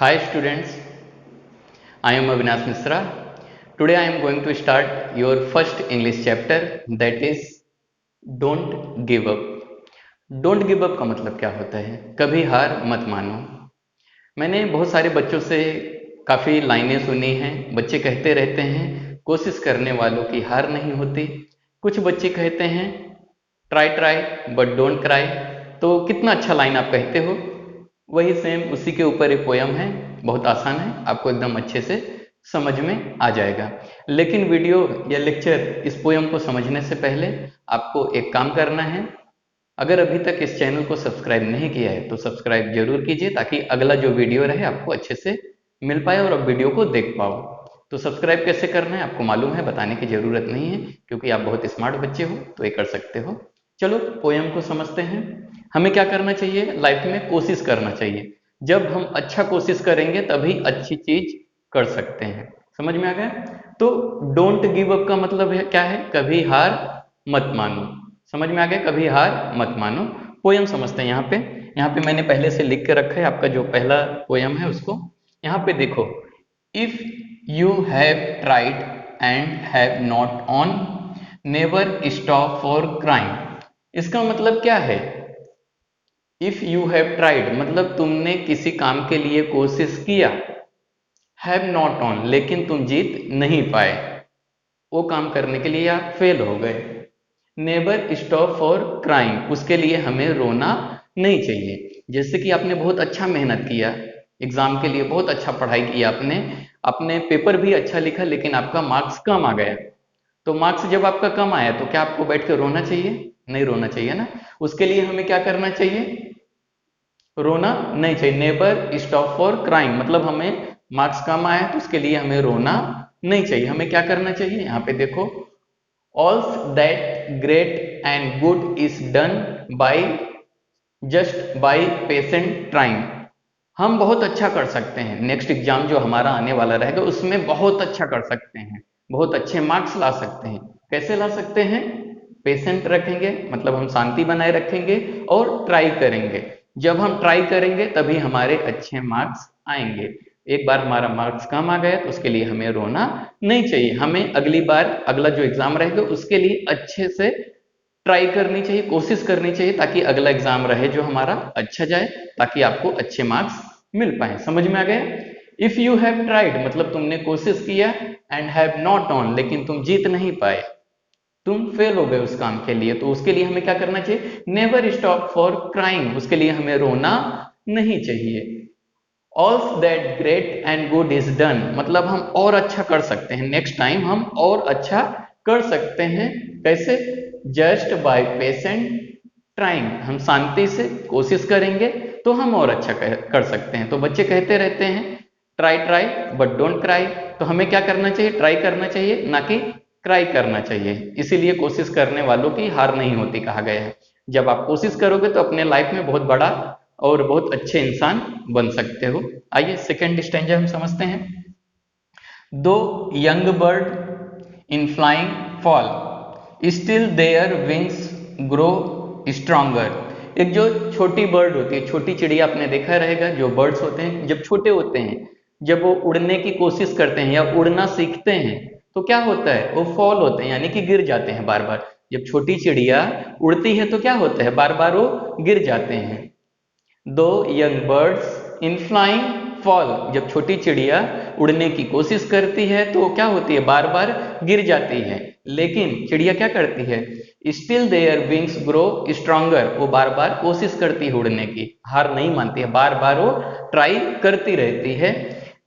Hi students, I am Avinash Misra. Today I am going to start your first English chapter, that is Don't Give Up. Don't give up का मतलब क्या होता है? कभी हार मत मानो। मैंने बहुत सारे बच्चों से काफ़ी लाइनें सुनी हैं। बच्चे कहते रहते हैं कोशिश करने वालों की हार नहीं होती। कुछ बच्चे कहते हैं try try but don't cry. तो कितना अच्छा लाइन आप कहते हो। वही सेम उसी के ऊपर एक पोयम है, बहुत आसान है, आपको एकदम अच्छे से समझ में आ जाएगा। लेकिन वीडियो या लेक्चर इस पोयम को समझने से पहले आपको एक काम करना है। अगर अभी तक इस चैनल को सब्सक्राइब नहीं किया है तो सब्सक्राइब जरूर कीजिए, ताकि अगला जो वीडियो रहे आपको अच्छे से मिल पाए और आप वीडियो को देख पाओ। तो सब्सक्राइब कैसे करना है आपको मालूम है, बताने की जरूरत नहीं है, क्योंकि आप बहुत स्मार्ट बच्चे हो तो ये कर सकते हो। चलो पोयम को समझते हैं। हमें क्या करना चाहिए लाइफ में? कोशिश करना चाहिए। जब हम अच्छा कोशिश करेंगे तभी अच्छी चीज कर सकते हैं। समझ में आ गया? तो डोंट गिव अप का मतलब है क्या है? कभी हार मत मानो। समझ में आ गया? कभी हार मत मानो। पोयम समझते हैं। यहाँ पे मैंने पहले से लिख के रखा है आपका जो पहला पोयम है उसको। यहाँ पे देखो, if you have tried and have not on, never stop for crime. इसका मतलब क्या है? इफ यू हैव ट्राइड मतलब तुमने किसी काम के लिए कोशिश किया, हैव नॉट ऑन लेकिन तुम जीत नहीं पाए, वो काम करने के लिए आप फेल हो गए। नेवर स्टॉप फॉर क्राइम, उसके लिए हमें रोना नहीं चाहिए। जैसे कि आपने बहुत अच्छा मेहनत किया, एग्जाम के लिए बहुत अच्छा पढ़ाई किया, आपने पेपर भी अच्छा लिखा, लेकिन आपका मार्क्स कम आ गया। तो मार्क्स जब आपका कम आया तो क्या आपको बैठ के रोना चाहिए? नहीं रोना चाहिए ना। उसके लिए हमें क्या करना चाहिए? रोना नहीं चाहिए। नेवर स्टॉप फॉर क्राइम मतलब हमें मार्क्स कम आया तो उसके लिए हमें रोना नहीं चाहिए। हमें क्या करना चाहिए? यहाँ पे देखो, all that great and good is done by just by patient trying. हम बहुत अच्छा कर सकते हैं। नेक्स्ट एग्जाम जो हमारा आने वाला रहेगा उसमें बहुत अच्छा कर सकते हैं, बहुत अच्छे मार्क्स ला सकते हैं। कैसे ला सकते हैं? पेशेंट रखेंगे मतलब हम शांति बनाए रखेंगे और ट्राई करेंगे। जब हम ट्राई करेंगे तभी हमारे अच्छे मार्क्स आएंगे। एक बार हमारा मार्क्स कम आ गया तो उसके लिए हमें रोना नहीं चाहिए। हमें अगली बार अगला जो एग्जाम रहेगा उसके लिए अच्छे से ट्राई करनी चाहिए, कोशिश करनी चाहिए, ताकि अगला एग्जाम रहे जो हमारा अच्छा जाए, ताकि आपको अच्छे मार्क्स मिल पाए। समझ में आ गया? इफ यू हैव ट्राइड मतलब तुमने कोशिश किया, एंड हैव नॉट ऑन लेकिन तुम जीत नहीं पाए, तुम फेल हो गए उस काम के लिए, तो उसके लिए हमें क्या करना चाहिए? नेवर स्टॉप फॉर क्राइंग, उसके लिए हमें रोना नहीं चाहिए। All that great and good is done मतलब हम और अच्छा कर सकते हैं, नेक्स्ट टाइम हम और अच्छा कर सकते हैं। कैसे? जस्ट बाय पेशेंट ट्राइंग, हम शांति से कोशिश करेंगे तो हम और अच्छा कर सकते हैं। तो बच्चे कहते रहते हैं try try but don't cry. तो हमें क्या करना चाहिए? ट्राई करना चाहिए, ना कि क्राई करना चाहिए। इसीलिए कोशिश करने वालों की हार नहीं होती कहा गया है। जब आप कोशिश करोगे तो अपने लाइफ में बहुत बड़ा और बहुत अच्छे इंसान बन सकते हो। आइए सेकंड स्टैंजा हम समझते हैं। दो young bird in flying fall, still their wings grow stronger. एक जो छोटी बर्ड होती है, छोटी चिड़िया, आपने देखा रहेगा जो बर्ड्स होते हैं जब छोटे होते हैं, जब वो उड़ने की कोशिश करते हैं या उड़ना सीखते हैं तो क्या होता है? वो फॉल होते हैं, यानी कि गिर जाते हैं बार बार। जब छोटी चिड़िया उड़ती है तो क्या होता है? बार बार वो गिर जाते हैं। दो young birds in flying fall, जब छोटी चिड़िया उड़ने की कोशिश करती है तो क्या होती है? बार बार गिर जाती है। लेकिन चिड़िया क्या करती है? Still their wings grow stronger, वो बार बार कोशिश करती है उड़ने की, हार नहीं मानती है, बार बार वो ट्राई करती रहती है।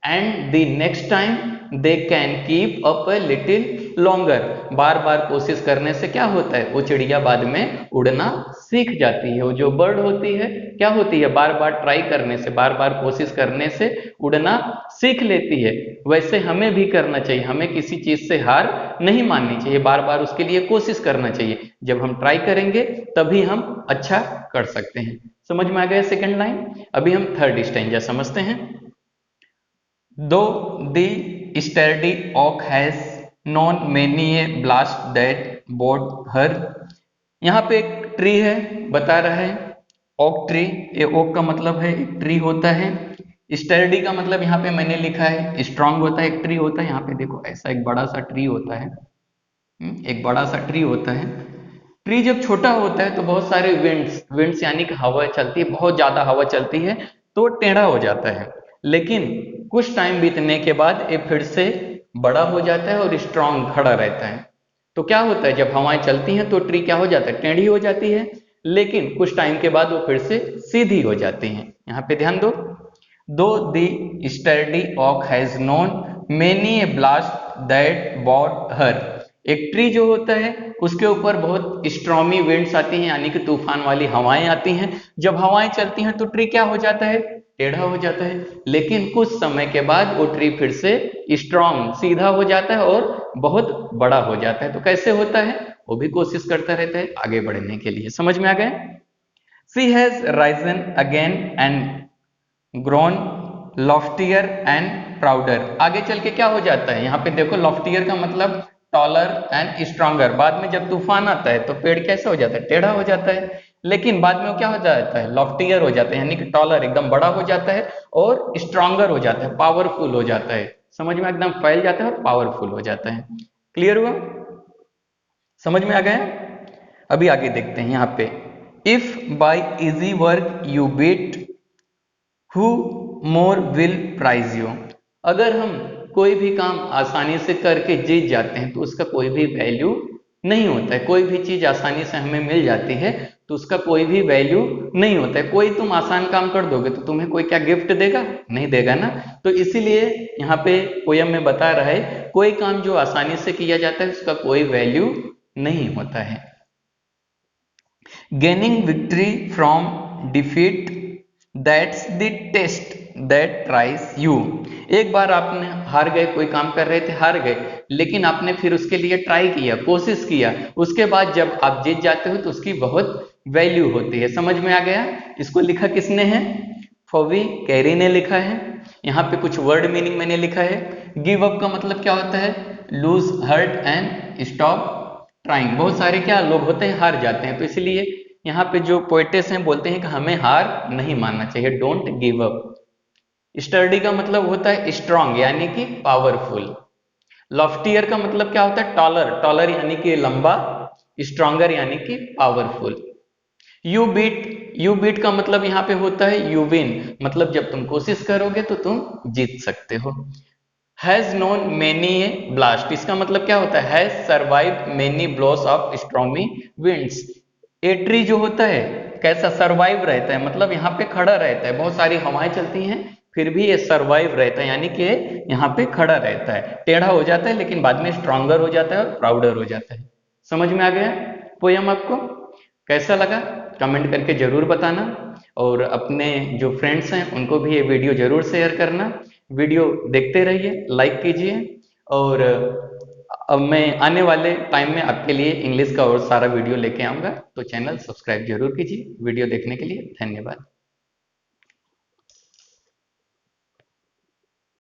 And the next time they can keep up a little longer, बार बार कोशिश करने से क्या होता है? वो चिड़िया बाद में उड़ना सीख जाती है। वो जो बर्ड होती है क्या होती है? बार बार ट्राई करने से, बार बार कोशिश करने से उड़ना सीख लेती है। वैसे हमें भी करना चाहिए, हमें किसी चीज से हार नहीं माननी चाहिए, बार बार उसके लिए कोशिश करना चाहिए। जब हम ट्राई करेंगे तभी हम अच्छा कर सकते हैं। समझ में आ गया सेकंड लाइन? अभी हम थर्ड स्टैंजा समझते हैं। दो the sturdy oak has known many a blast that bowed her। यहाँ पे एक ट्री है, बता रहा है ओक ट्री। ये ओक का मतलब है एक ट्री होता है, स्टर्डी का मतलब यहाँ पे मैंने लिखा है स्ट्रांग होता है, एक ट्री होता है, यहाँ पे देखो ऐसा एक बड़ा सा ट्री होता है, एक बड़ा सा ट्री होता है। ट्री जब छोटा होता है तो बहुत सारे विंड्स विंड्स यानी कि हवा चलती है, बहुत ज्यादा हवा चलती है तो टेढ़ा हो जाता है। लेकिन कुछ टाइम बीतने के बाद ये फिर से बड़ा हो जाता है और स्ट्रांग खड़ा रहता है। तो क्या होता है, जब हवाएं चलती हैं तो ट्री क्या हो जाता है, टेढ़ी हो जाती है, लेकिन कुछ टाइम के बाद वो फिर से सीधी हो जाती है। यहाँ पे ध्यान दो, दो the sturdy oak has known many a blast that bought her. एक ट्री जो होता है उसके ऊपर बहुत स्ट्रॉमी विंड्स आती हैं, यानी कि तूफान वाली हवाएं आती हैं। जब हवाएं चलती हैं तो ट्री क्या हो जाता है, टेढ़ा हो जाता है, लेकिन कुछ समय के बाद वो ट्री फिर से स्ट्रॉन्ग सीधा हो जाता है और बहुत बड़ा हो जाता है। तो कैसे होता है, वो भी कोशिश करता रहता है आगे बढ़ने के लिए। समझ में आ गए। She has risen again and grown loftier and prouder. आगे चल के क्या हो जाता है, यहाँ पे देखो लॉफ्टियर का मतलब टॉलर एंड स्ट्रॉन्गर। बाद में जब तूफान आता है तो पेड़ कैसे हो जाता है, टेढ़ा हो जाता है, लेकिन बाद में वो क्या हो जाता है, लॉफ्टियर हो जाता है, यानी कि टॉलर एकदम बड़ा हो जाता है और स्ट्रॉन्गर हो जाता है, पावरफुल हो जाता है। समझ में एकदम फैल जाता है और पावरफुल हो जाता है। क्लियर हुआ, समझ में आ गया। अभी आगे देखते हैं यहाँ पे, if by easy work you beat who more will prize you. अगर हम कोई भी काम आसानी से करके जीत जाते हैं तो उसका कोई भी वैल्यू नहीं होता है। कोई भी चीज आसानी से हमें मिल जाती है तो उसका कोई भी वैल्यू नहीं होता है। कोई तुम आसान काम कर दोगे तो तुम्हें कोई क्या गिफ्ट देगा, नहीं देगा ना। तो इसीलिए यहाँ पे पोयम में बता रहा है कोई काम जो आसानी से किया जाता है उसका कोई वैल्यू नहीं होता है। Gaining victory from defeat that's the test that tries you. एक बार आपने हार गए, कोई काम कर रहे थे हार गए, लेकिन आपने फिर उसके लिए ट्राई किया, कोशिश किया, उसके बाद जब आप जीत जाते हो तो उसकी बहुत वैल्यू होती है। समझ में आ गया। इसको लिखा किसने है, फॉवी कैरी ने लिखा है। यहाँ पे कुछ वर्ड मीनिंग मैंने लिखा है। गिव अप का मतलब क्या होता है, loose hurt and stop trying. बहुत सारे क्या लोग होते हैं हार जाते हैं, तो इसलिए यहाँ पे जो पोएटेस हैं बोलते हैं कि हमें हार नहीं मानना चाहिए, डोंट गिव अप। स्टर्डी का मतलब होता है स्ट्रांग यानी कि पावरफुल। लॉफ्टियर का मतलब क्या होता है, टॉलर, टॉलर यानी कि लंबा, स्ट्रॉन्गर यानी कि पावरफुल। यू बीट का मतलब यहाँ पे होता है यू विन, मतलब जब तुम कोशिश करोगे तो तुम जीत सकते हो। Has known many a blast, इसका मतलब क्या होता है, has survive many blows of stormy winds. A tree जो होता है कैसा सर्वाइव रहता है, मतलब यहाँ पे खड़ा रहता है, बहुत सारी हवाएं चलती हैं फिर भी ये सर्वाइव रहता है, यानी कि यहाँ पे खड़ा रहता है। टेढ़ा हो जाता है लेकिन बाद में स्ट्रॉन्गर हो जाता है और प्राउडर हो जाता है। समझ में आ गया पोयम आपको, कैसा लगा कमेंट करके जरूर बताना, और अपने जो फ्रेंड्स हैं उनको भी ये वीडियो जरूर शेयर करना। वीडियो देखते रहिए, लाइक कीजिए, और अब मैं आने वाले टाइम में आपके लिए इंग्लिश का और सारा वीडियो लेके आऊँगा, तो चैनल सब्सक्राइब जरूर कीजिए। वीडियो देखने के लिए धन्यवाद।